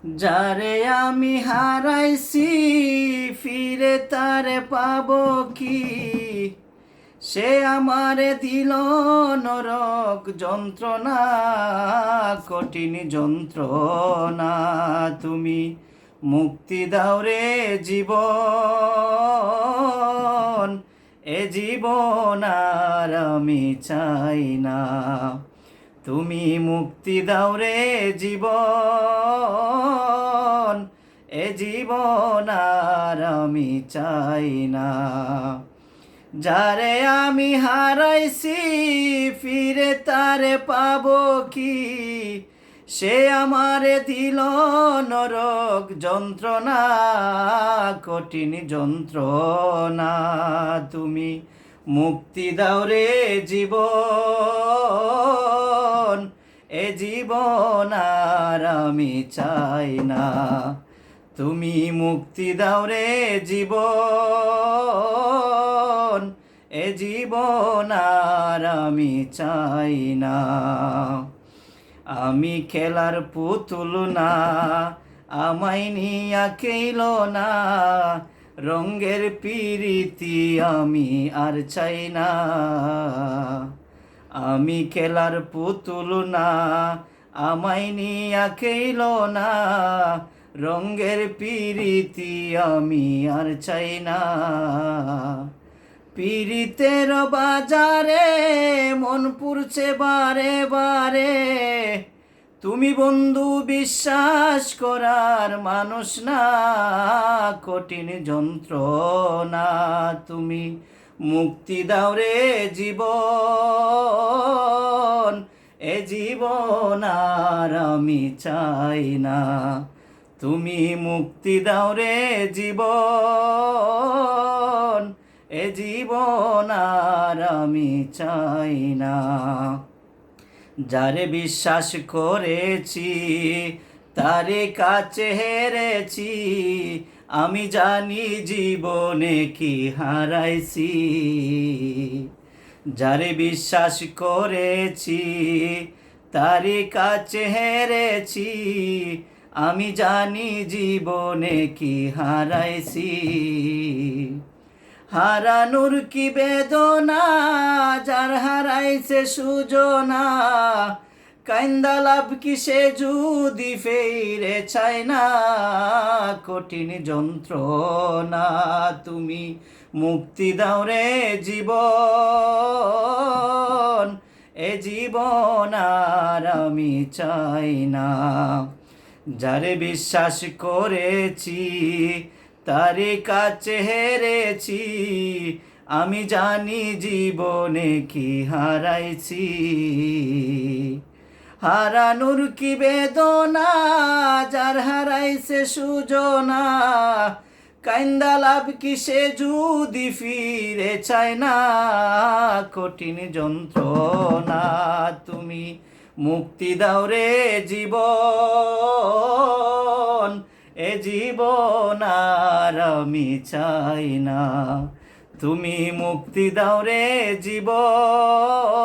যারে আমি হারাইছি ফিরে তারে পাবো কি? সে আমারে দিল নরক যন্ত্রণা, কঠিন যন্ত্রণা। তুমি মুক্তি দাও রে জীবন, এ জীবন আর আমি চাই না। তুমি মুক্তি দাও রে জীবন, এ জীবন আর আমি চাই না। যারে আমি হারাইছি ফিরে তারে পাবো কি? সে আমারে দিল নরক যন্ত্রণা, কঠিন যন্ত্রণা। তুমি মুক্তি দাও রে জীবন, এ জীবন আর আমি চাই না। তুমি মুক্তি দাও রে জীবন, এ জীবন আর আমি চাই না। আমি খেলার পুতুল না, আমায় নিয়া খেইল না, রঙ্গের পিরিতি আমি আর চাই না। আমি খেলার পুতুল না, আমায় নিয়া খেইল না, রঙ্গের পিরিতি আমি আর চাই না। পিরিতের বাজারে মন পুরছে বারে বারে, তুমি বন্ধু বিশ্বাস করার মানুষ না, কঠিন যন্ত্রণা। তুমি মুক্তি দাও রে জীবন, এ জীবন আর আমি চাই না। তুমি মুক্তি দাও রে জীবন, এ জীবন আর আমি চাই না। যারে বিশ্বাস করেছি তারে কাছে হেরেছি, আমি জানি জীবনে কি হারাইছি। যারে বিশ্বাস করেছি তারে কাছে হেরেছি, আমি জানি জীবনে কি হারাইছি। হারানোর কি বেদনা, যার হারাইছে সুজনা, কাইন্দা লাভ কি সে যদি ফেরে চায় না, কঠিন যন্ত্রণা। তুমি মুক্তি দাও রে জীবন, এ জীবন আর আমি চাই না। যারে বিশ্বাস করেছি তারে কাছে হেরেছি, আমি জানি জীবনে কি হারাইছি। হারানোর কি বেদনা, যার হারাইছে সুজনা, কাইন্দা লাভ কি সে যদি ফিরে চায় না, কঠিন যন্ত্রণা। তুমি মুক্তি দাও রে জীবন, এ জীবন আর আমি চাই না। তুমি মুক্তি দাও রে জীবন,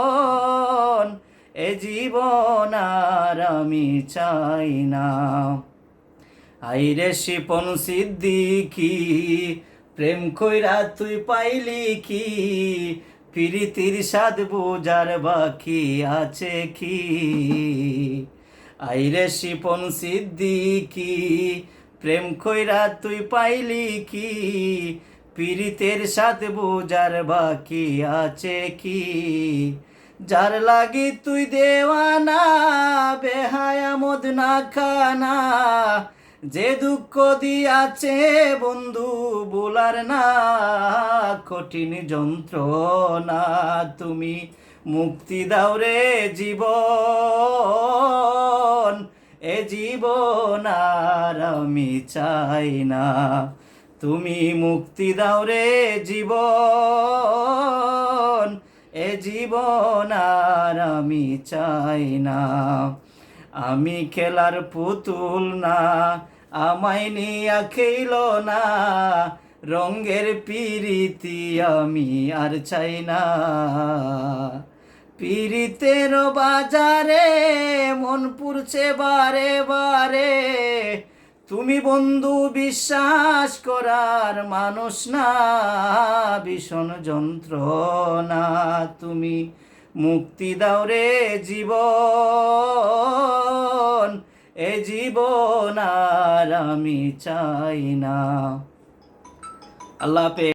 এ জীবন আর আমি চাই না। আইরে শিপন সিদ্দিকি, প্রেম কইরা তুই পাইলি কি? প্রীতির স্বাদ বুঝার বাকি আছে কি? আইরে শিপন সিদ্দিকি, প্রেম কইরা তুই পাইলি কি? প্রীতির স্বাদ বুঝার বাকি আছে কি? যার লাগি তুই দেওয়ানা, বেহায়া মদ না খানা, যে দুঃখ দিয়াছে বন্ধু বলার না, কঠিন যন্ত্রণা। তুমি মুক্তি দাও রে জীবন, এ জীবন আর আমি চাই না। তুমি মুক্তি দাও রে জীবন, এ জীবন আর আমি চাই না। আমি খেলার পুতুল না, আমায় নিয়া খেইল না, রঙ্গের পিরিতি আমি আর চাই না। পিরিতের বাজারে মন পুরছে বারে বারে, তুমি বন্ধু বিশ্বাস করার মানুষ না, ভীষণ যন্ত্রণা। তুমি মুক্তি দাও রে জীবন, এ জীবন আর আমি চাই না। আল্লাহ হাফেজ।